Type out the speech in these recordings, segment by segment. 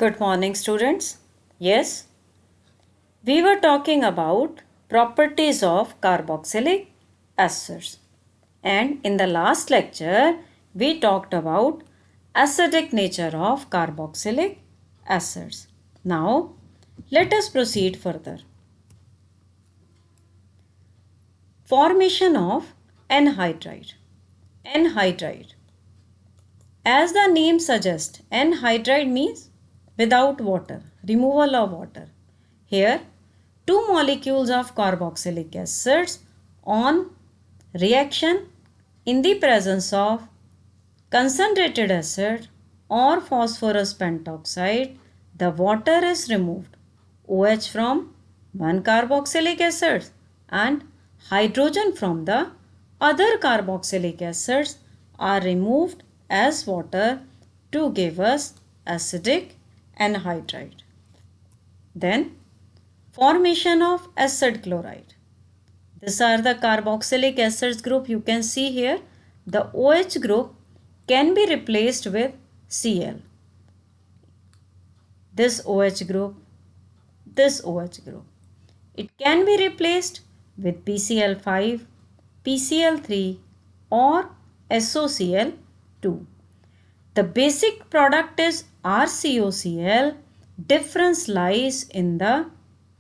Good morning, students. Yes, we were talking about properties of carboxylic acids. And in the last lecture, we talked about acidic nature of carboxylic acids. Now, let us proceed further. Formation of anhydride. Anhydride. As the name suggests, anhydride means without water, removal of water. Here, two molecules of carboxylic acids on reaction in the presence of concentrated acid or phosphorus pentoxide, the water is removed. OH from one carboxylic acid and hydrogen from the other carboxylic acids are removed as water to give us acidic anhydride. Then formation of acid chloride. These are the carboxylic acids group you can see here. The OH group can be replaced with Cl. This OH group, this OH group. It can be replaced with PCl5, PCl3 or SOCl2. The basic product is RCOCl. Difference lies in the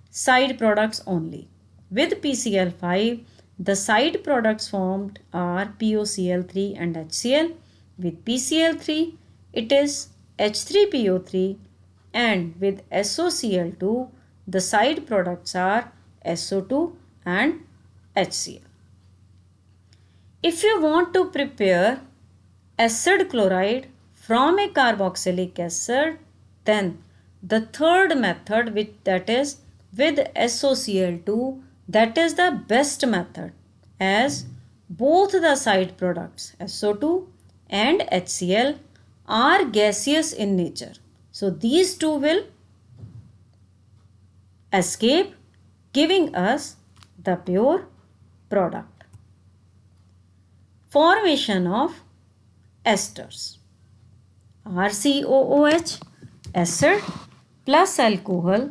side products only. With PCl5, the side products formed are POCl3 and HCl. With PCl3, it is H3PO3, and with SOCl2, the side products are SO2 and HCl. If you want to prepare acid chloride from a carboxylic acid, then the third method, that is with SOCl2, that is the best method, as both the side products SO2 and HCl are gaseous in nature. So these two will escape, giving us the pure product. Formation of esters. RCOOH, acid plus alcohol.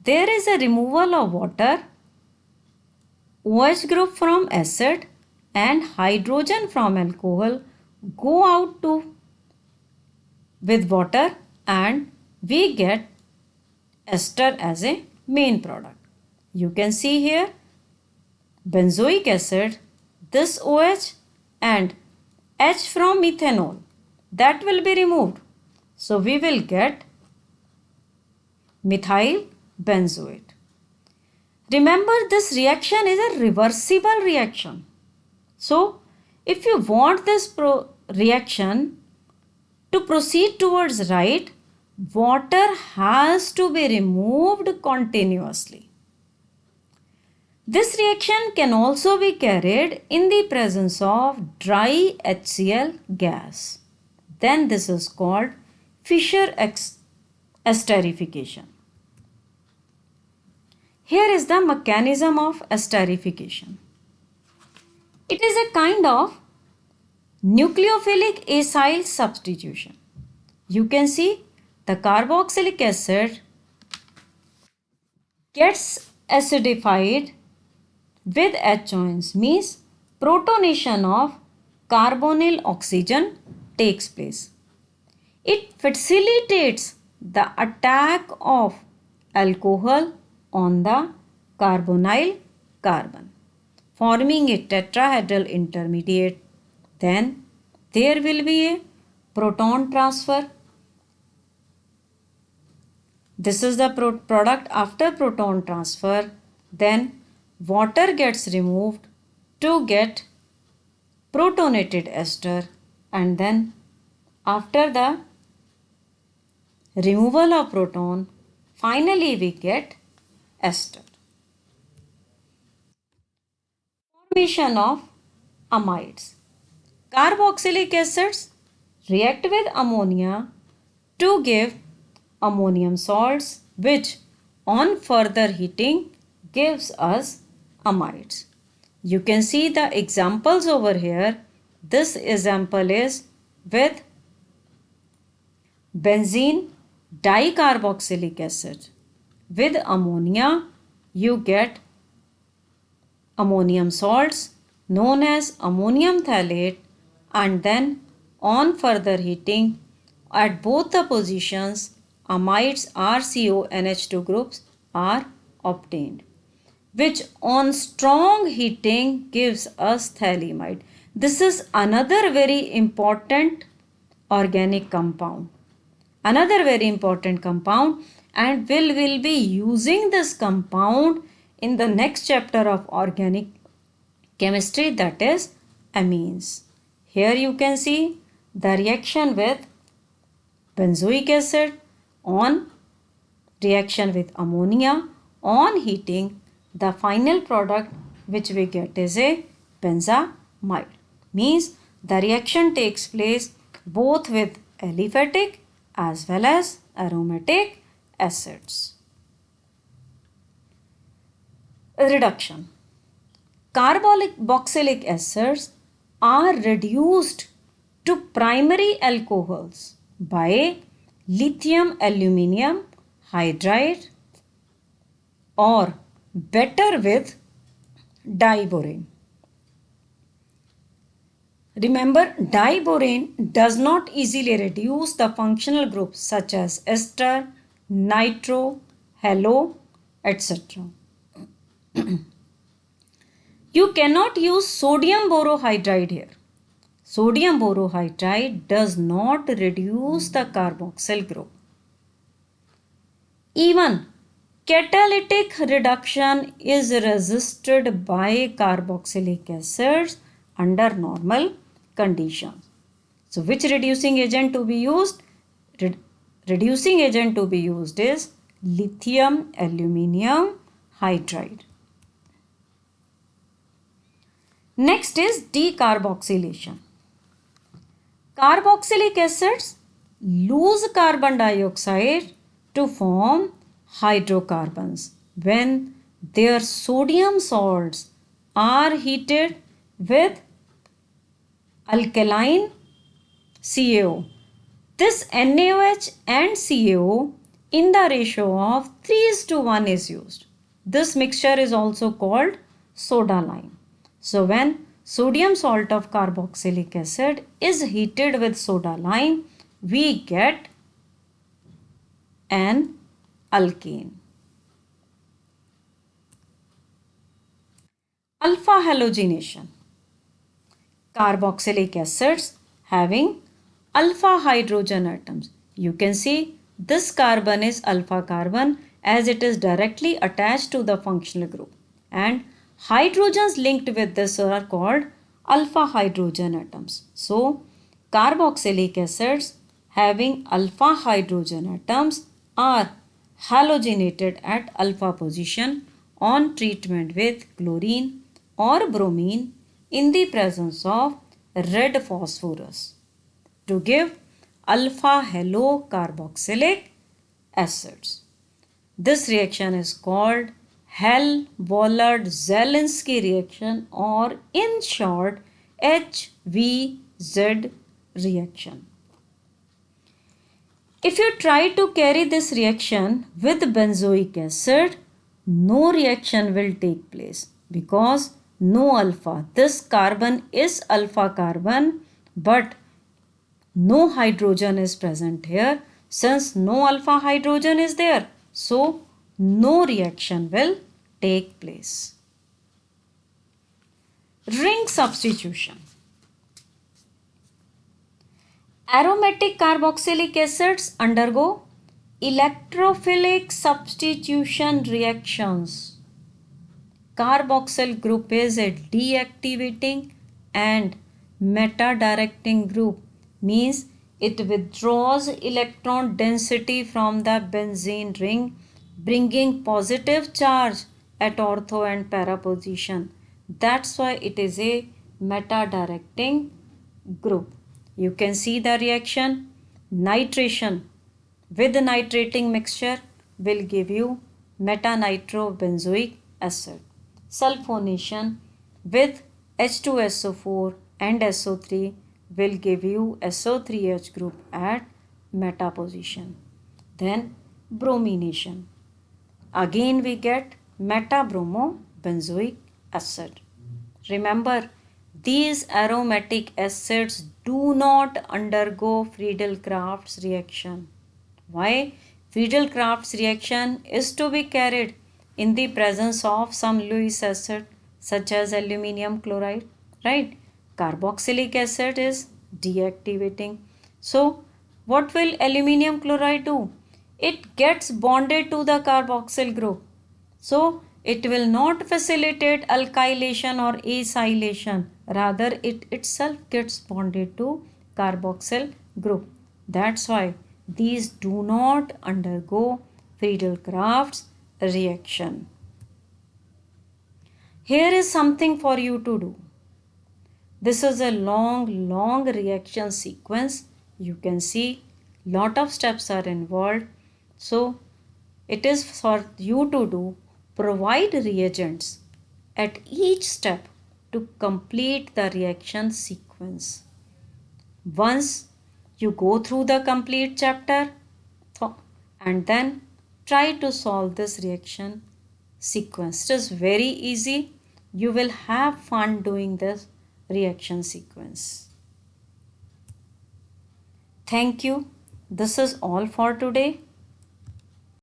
There is a removal of water, OH group from acid and hydrogen from alcohol go out with water and we get ester as a main product. You can see here benzoic acid, this OH and H from methanol, that will be removed. So we will get methyl benzoate. Remember, this reaction is a reversible reaction. So if you want this reaction to proceed towards right, water has to be removed continuously. This reaction can also be carried in the presence of dry HCl gas. Then this is called Fischer esterification. Here is the mechanism of esterification. It is a kind of nucleophilic acyl substitution. You can see the carboxylic acid gets acidified with H ions, means protonation of carbonyl oxygen takes place. It facilitates the attack of alcohol on the carbonyl carbon, forming a tetrahedral intermediate. Then there will be a proton transfer. This is the product after proton transfer. Then water gets removed to get protonated ester, and then after the removal of proton, finally we get ester. Formation of amides. Carboxylic acids react with ammonia to give ammonium salts, which on further heating gives us amides. You can see the examples over here. This example is with benzene dicarboxylic acid. With ammonia, you get ammonium salts known as ammonium phthalate, and then on further heating at both the positions, amides RCONH2 groups are obtained, which on strong heating gives us phthalimide. This is another very important organic compound. Another very important compound, and will be using this compound in the next chapter of organic chemistry, that is amines. Here you can see the reaction with benzoic acid on reaction with ammonia on heating. The final product which we get is a benzamide. Means the reaction takes place both with aliphatic as well as aromatic acids. Reduction. Carboxylic acids are reduced to primary alcohols by lithium aluminium hydride or better with diborane. Remember, diborane does not easily reduce the functional groups such as ester, nitro, halo, etc. You cannot use sodium borohydride here. Sodium borohydride does not reduce the carboxyl group. Even catalytic reduction is resisted by carboxylic acids under normal conditions. So which reducing agent to be used? Reducing agent to be used is lithium aluminium hydride. Next is decarboxylation. Carboxylic acids lose carbon dioxide to form hydrocarbons when their sodium salts are heated with alkaline CaO. This NaOH and CaO in the ratio of 3:1 is used. This mixture is also called soda lime. So when sodium salt of carboxylic acid is heated with soda lime, we get an alkane. Alpha halogenation. Carboxylic acids having alpha hydrogen atoms. You can see this carbon is alpha carbon as it is directly attached to the functional group, and hydrogens linked with this are called alpha hydrogen atoms. So carboxylic acids having alpha hydrogen atoms are halogenated at alpha position on treatment with chlorine or bromine in the presence of red phosphorus to give alpha halocarboxylic acids. This reaction is called Hell-Vollard-Zielinski reaction, or in short HVZ reaction. If you try to carry this reaction with benzoic acid, no reaction will take place because no alpha. This carbon is alpha carbon, but no hydrogen is present here. Since no alpha hydrogen is there, so no reaction will take place. Ring substitution. Aromatic carboxylic acids undergo electrophilic substitution reactions. Carboxyl group is a deactivating and meta-directing group, means it withdraws electron density from the benzene ring, bringing positive charge at ortho and para position. That's why it is a meta-directing group. You can see the reaction. Nitration with nitrating mixture will give you metanitrobenzoic acid. Sulfonation with H2SO4 and SO3 will give you SO3H group at meta position. then bromination. Again we get metabromobenzoic acid. Remember, these aromatic acids do not undergo Friedel-Crafts reaction. Why? Friedel-Crafts reaction is to be carried in the presence of some Lewis acid such as aluminium chloride, right? Carboxylic acid is deactivating. So, what will aluminium chloride do? It gets bonded to the carboxyl group. So, it will not facilitate alkylation or acylation. Rather, it itself gets bonded to carboxyl group. That's why these do not undergo Friedel-Crafts reaction. Here is something for you to do. This is a long reaction sequence. You can see lot of steps are involved. So it is for you to do, provide reagents at each step to complete the reaction sequence. Once you go through the complete chapter and then try to solve this reaction sequence. It is very easy. You will have fun doing this reaction sequence. Thank you. This is all for today.